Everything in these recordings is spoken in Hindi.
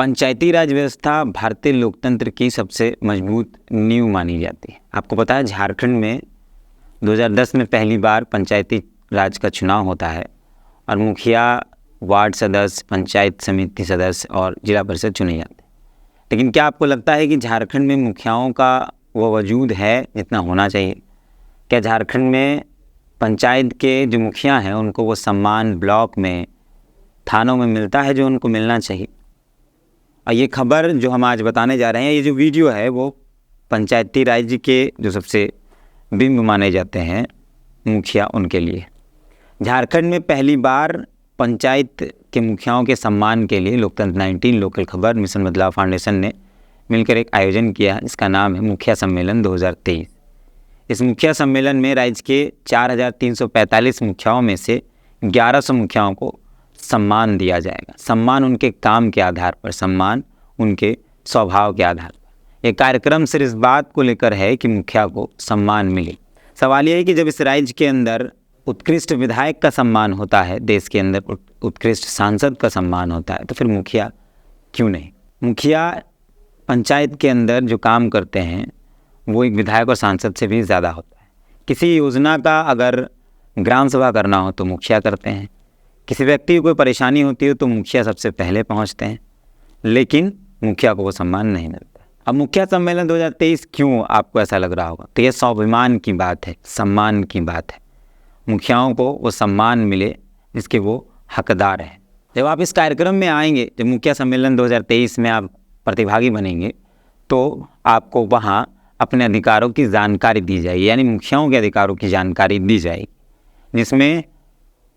पंचायती राज व्यवस्था भारतीय लोकतंत्र की सबसे मजबूत नींव मानी जाती है। आपको पता है झारखंड में 2010 में पहली बार पंचायती राज का चुनाव होता है और मुखिया, वार्ड सदस्य, पंचायत समिति सदस्य और जिला परिषद चुने जाते हैं। लेकिन क्या आपको लगता है कि झारखंड में मुखियाओं का वो वजूद है जितना होना चाहिए? क्या झारखंड में पंचायत के जो मुखिया हैं उनको वो सम्मान ब्लॉक में, थानों में मिलता है जो उनको मिलना चाहिए? और ये खबर जो हम आज बताने जा रहे हैं, ये जो वीडियो है वो पंचायती राज के जो सबसे बिंब माने जाते हैं मुखिया, उनके लिए। झारखंड में पहली बार पंचायत के मुखियाओं के सम्मान के लिए लोकतंत्र 19 लोकल खबर मिशन बदलाव फाउंडेशन ने मिलकर एक आयोजन किया जिसका नाम है मुखिया सम्मेलन 2023। इस मुखिया सम्मेलन में राज्य के 4345 मुखियाओं में से 1100 मुखियाओं को सम्मान दिया जाएगा। सम्मान उनके काम के आधार पर, सम्मान उनके स्वभाव के आधार पर। ये कार्यक्रम सिर्फ इस बात को लेकर है कि मुखिया को सम्मान मिले। सवाल यह है कि जब इस राज्य के अंदर उत्कृष्ट विधायक का सम्मान होता है, देश के अंदर उत्कृष्ट सांसद का सम्मान होता है, तो फिर मुखिया क्यों नहीं? मुखिया पंचायत के अंदर जो काम करते हैं वो एक विधायक और सांसद से भी ज़्यादा होता है। किसी योजना का अगर ग्राम सभा करना हो तो मुखिया करते हैं, किसी व्यक्ति को कोई परेशानी होती है तो मुखिया सबसे पहले पहुंचते हैं, लेकिन मुखिया को वो सम्मान नहीं मिलता। अब मुखिया सम्मेलन 2023 क्यों आपको ऐसा लग रहा होगा? तो ये स्वाभिमान की बात है, सम्मान की बात है। मुखियाओं को वो सम्मान मिले जिसके वो हकदार हैं। जब आप इस कार्यक्रम में आएंगे, जब मुखिया सम्मेलन 2023 में आप प्रतिभागी बनेंगे, तो आपको वहाँ अपने अधिकारों की जानकारी दी जाएगी, यानी मुखियाओं के अधिकारों की जानकारी दी जाएगी, जिसमें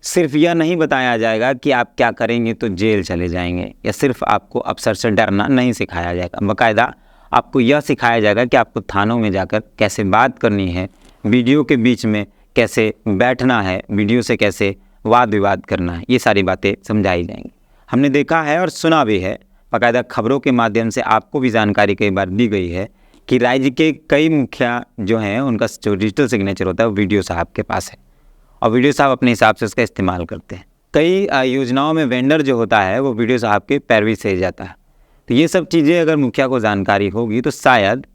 सिर्फ यह नहीं बताया जाएगा कि आप क्या करेंगे तो जेल चले जाएंगे, या सिर्फ आपको अफसर से डरना नहीं सिखाया जाएगा। बाकायदा आपको यह सिखाया जाएगा कि आपको थानों में जाकर कैसे बात करनी है, वीडियो के बीच में कैसे बैठना है, वीडियो से कैसे वाद विवाद करना है, ये सारी बातें समझाई जाएंगी। हमने देखा है और सुना भी है, बाकायदा खबरों के माध्यम से आपको भी जानकारी कई बार दी गई है कि राज्य के कई मुखिया जो हैं उनका जो डिजिटल सिग्नेचर होता है वो वीडियो साहब के पास है और वीडियो साहब अपने हिसाब से उसका इस्तेमाल करते हैं। कई योजनाओं में वेंडर जो होता है वो वीडियो साहब के पैरवी से जाता है। तो ये सब चीज़ें अगर मुखिया को जानकारी होगी तो शायद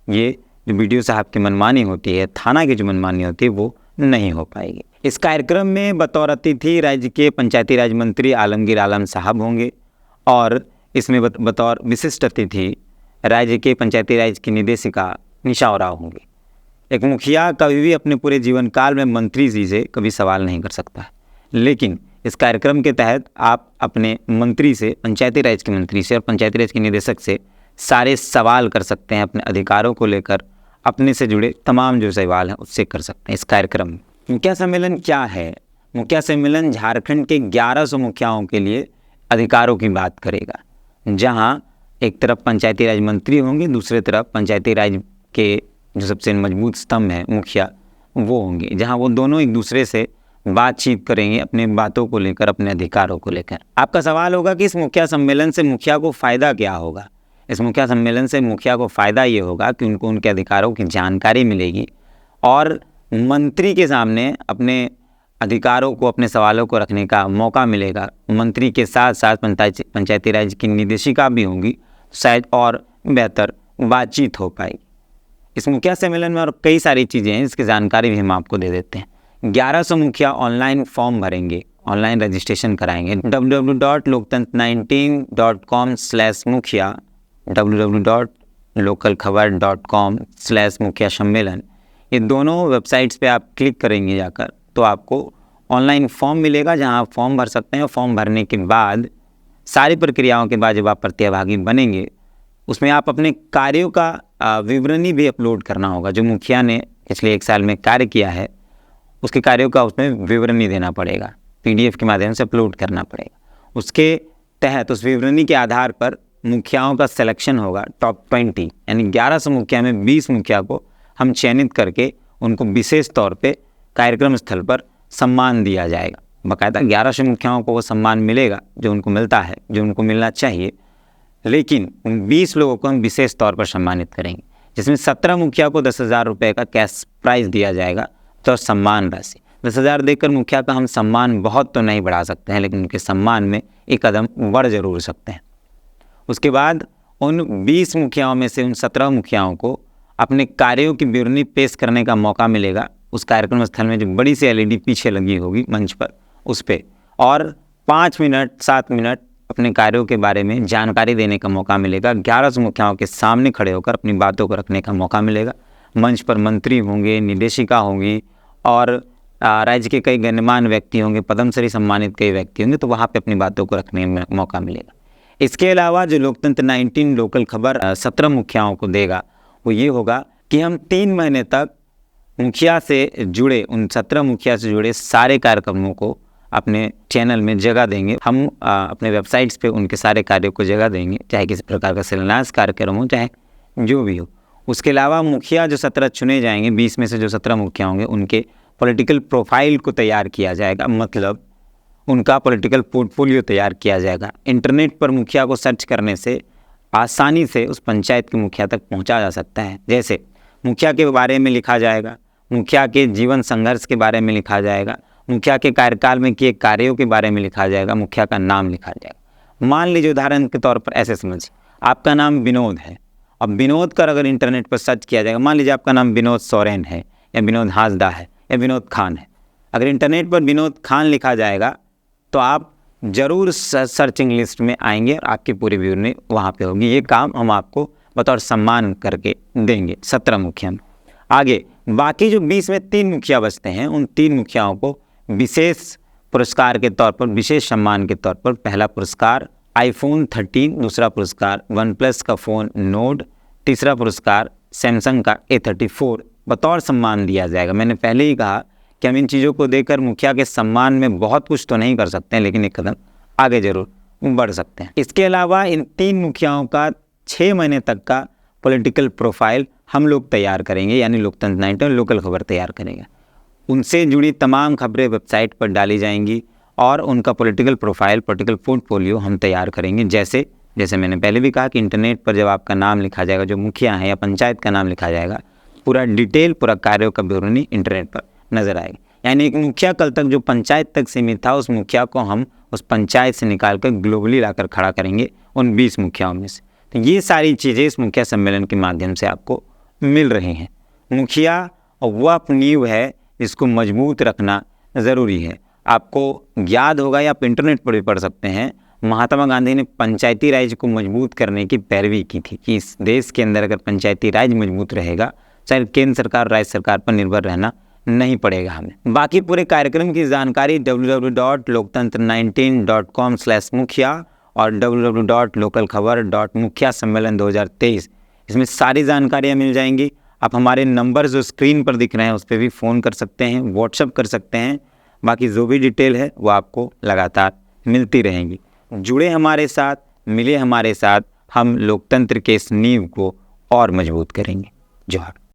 ये जो वीडियो साहब की मनमानी होती है, थाना की जो मनमानी होती है, वो नहीं हो पाएगी। इस कार्यक्रम में बतौर अतिथि राज्य के पंचायती राज मंत्री आलमगीर आलम साहब होंगे और इसमें बतौर विशिष्ट अतिथि राज्य के पंचायती राज की निदेशिका निशा उरांव होंगी। एक मुखिया कभी भी अपने पूरे जीवन काल में मंत्री जी से कभी सवाल नहीं कर सकता है, लेकिन इस कार्यक्रम के तहत आप अपने मंत्री से, पंचायती राज के मंत्री से और पंचायती राज के निदेशक से सारे सवाल कर सकते हैं अपने अधिकारों को लेकर, अपने से जुड़े तमाम जो सवाल हैं उससे कर सकते हैं इस कार्यक्रम में। मुखिया सम्मेलन क्या है? मुखिया सम्मेलन झारखंड के 1100 मुखियाओं के लिए अधिकारों की बात करेगा, जहाँ एक तरफ पंचायती राज मंत्री होंगे, दूसरी तरफ पंचायती राज के जो सबसे मजबूत स्तंभ है मुखिया वो होंगे, जहां वो दोनों एक दूसरे से बातचीत करेंगे अपने बातों को लेकर, अपने अधिकारों को लेकर। आपका सवाल होगा कि इस मुखिया सम्मेलन से मुखिया को फ़ायदा क्या होगा? इस मुखिया सम्मेलन से मुखिया को फ़ायदा ये होगा कि उनको उनके अधिकारों की जानकारी मिलेगी और मंत्री के सामने अपने अधिकारों को, अपने सवालों को रखने का मौका मिलेगा। मंत्री के साथ साथ पंचायती राज की निदेशिका भी होंगी, शायद और बेहतर बातचीत हो पाएगी। इस मुखिया सम्मेलन में और कई सारी चीज़ें हैं, इसकी जानकारी भी हम आपको दे देते हैं। 1100 मुखिया ऑनलाइन फॉर्म भरेंगे, ऑनलाइन रजिस्ट्रेशन कराएंगे। www.loktantra19.com/मुखिया, www.localkhabar.com/मुखिया सम्मेलन, ये दोनों वेबसाइट्स पे आप क्लिक करेंगे जाकर तो आपको ऑनलाइन फॉर्म मिलेगा, जहां आप फॉर्म भर सकते हैं। फॉर्म भरने के बाद सारी प्रक्रियाओं के बाद जब आप प्रतिभागी बनेंगे, उसमें आप अपने कार्यों का विवरणी भी अपलोड करना होगा। जो मुखिया ने पिछले 1 साल में कार्य किया है उसके कार्यों का उसमें विवरणी देना पड़ेगा, PDF के माध्यम से अपलोड करना पड़ेगा। उसके तहत उस विवरणी के आधार पर मुखियाओं का सिलेक्शन होगा, टॉप 20, यानी 1100 मुखिया में 20 मुखिया को हम चयनित करके उनको विशेष तौर पे कार्यक्रम स्थल पर सम्मान दिया जाएगा। बाकायदा 1100 मुखियाओं को वो सम्मान मिलेगा जो उनको मिलता है, जो उनको मिलना चाहिए, लेकिन उन 20 लोगों को हम विशेष तौर पर सम्मानित करेंगे, जिसमें 17 मुखिया को 10,000 रुपये का कैश प्राइज़ दिया जाएगा। तो सम्मान राशि 10,000 देकर मुखिया का हम सम्मान बहुत तो नहीं बढ़ा सकते हैं, लेकिन उनके सम्मान में एक कदम बढ़ जरूर सकते हैं। उसके बाद उन 20 मुखियाओं में से उन 17 मुखियाओं को अपने कार्यों की विवरणी पेश करने का मौका मिलेगा। उस कार्यक्रम स्थल में जो बड़ी सी LED पीछे लगी होगी मंच पर, उस पर, और 5 मिनट 7 मिनट अपने कार्यों के बारे में जानकारी देने का मौका मिलेगा। 11 मुखियाओं के सामने खड़े होकर अपनी बातों को रखने का मौका मिलेगा। मंच पर मंत्री होंगे, निर्देशिका होंगी और राज्य के कई गण्यमान्य व्यक्ति होंगे, पद्मश्री सम्मानित कई व्यक्ति होंगे, तो वहाँ पे अपनी बातों को रखने में मौका मिलेगा। इसके अलावा जो लोकतंत्र 19 लोकल खबर 17 मुखियाओं को देगा वो ये होगा कि हम 3 महीने तक मुखिया से जुड़े, उन 17 मुखिया से जुड़े सारे कार्यक्रमों को अपने चैनल में जगह देंगे। हम अपने वेबसाइट्स पे उनके सारे कार्यों को जगह देंगे, चाहे किसी प्रकार का शिलान्यास कार्यक्रम हो, चाहे जो भी हो। उसके अलावा मुखिया जो 17 चुने जाएंगे, 20 में से जो 17 मुखिया होंगे, उनके पॉलिटिकल प्रोफाइल को तैयार किया जाएगा, मतलब उनका पॉलिटिकल पोर्टफोलियो तैयार किया जाएगा। इंटरनेट पर मुखिया को सर्च करने से आसानी से उस पंचायत के मुखिया तक पहुंचा जा सकता है। जैसे मुखिया के बारे में लिखा जाएगा, मुखिया के जीवन संघर्ष के बारे में लिखा जाएगा, मुखिया के कार्यकाल में किए कार्यों के बारे में लिखा जाएगा, मुखिया का नाम लिखा जाएगा। मान लीजिए उदाहरण के तौर पर ऐसे समझिए, आपका नाम विनोद है। अब विनोद का अगर इंटरनेट पर सर्च किया जाएगा, मान लीजिए आपका नाम विनोद सोरेन है या विनोद हांसदा है या विनोद खान है, अगर इंटरनेट पर विनोद खान लिखा जाएगा तो आप ज़रूर सर्चिंग लिस्ट में आएंगे और आपकी पूरी विवरणी वहाँ पे होगी। ये काम हम आपको बतौर सम्मान करके देंगे 17 मुखिया में। आगे बाकी जो 20 में 3 मुखिया बचते हैं, उन 3 मुखियाओं को विशेष पुरस्कार के तौर पर, विशेष सम्मान के तौर पर, पहला पुरस्कार iPhone 13, दूसरा पुरस्कार OnePlus का फ़ोन नोट, तीसरा पुरस्कार सैमसंग का A34 बतौर सम्मान दिया जाएगा। मैंने पहले ही कहा कि हम इन चीज़ों को देकर मुखिया के सम्मान में बहुत कुछ तो नहीं कर सकते हैं, लेकिन एक कदम आगे जरूर बढ़ सकते हैं। इसके अलावा इन 3 मुखियाओं का 6 महीने तक का पॉलिटिकल प्रोफाइल हम लोग तैयार करेंगे, यानी लोकतंत्र 19 लोकल खबर तैयार करेंगे। उनसे जुड़ी तमाम खबरें वेबसाइट पर डाली जाएंगी और उनका पॉलिटिकल प्रोफाइल, पॉलिटिकल पोर्टफोलियो हम तैयार करेंगे। जैसे मैंने पहले भी कहा कि इंटरनेट पर जब आपका नाम लिखा जाएगा, जो मुखिया है या पंचायत का नाम लिखा जाएगा, पूरा डिटेल, पूरा कार्यों का विवरणी इंटरनेट पर नजर आएगी। यानी एक मुखिया कल तक जो पंचायत तक सीमित था, उस मुखिया को हम उस पंचायत से निकाल कर ग्लोबली लाकर खड़ा करेंगे उन 20 मुखियाओं में से। तो ये सारी चीज़ें इस मुखिया सम्मेलन के माध्यम से आपको मिल रही हैं। मुखिया वह नींव है जिसको मजबूत रखना ज़रूरी है। आपको याद होगा या आप इंटरनेट पर भी पढ़ सकते हैं, महात्मा गांधी ने पंचायती राज को मजबूत करने की पैरवी की थी कि इस देश के अंदर अगर पंचायती राज मजबूत रहेगा, चाहे केंद्र सरकार, राज्य सरकार पर निर्भर रहना नहीं पड़ेगा हमें। बाकी पूरे कार्यक्रम की जानकारी www.loktantra19.com/मुखिया और www.localkhabar.मुखिया-सम्मेलन-2023 इसमें सारी जानकारियाँ मिल जाएंगी। आप हमारे नंबर जो स्क्रीन पर दिख रहे हैं उस पर भी फ़ोन कर सकते हैं, व्हाट्सअप कर सकते हैं। बाकी जो भी डिटेल है वो आपको लगातार मिलती रहेंगी। जुड़े हमारे साथ, मिले हमारे साथ, हम लोकतंत्र के इस नींव को और मजबूत करेंगे। जोहार।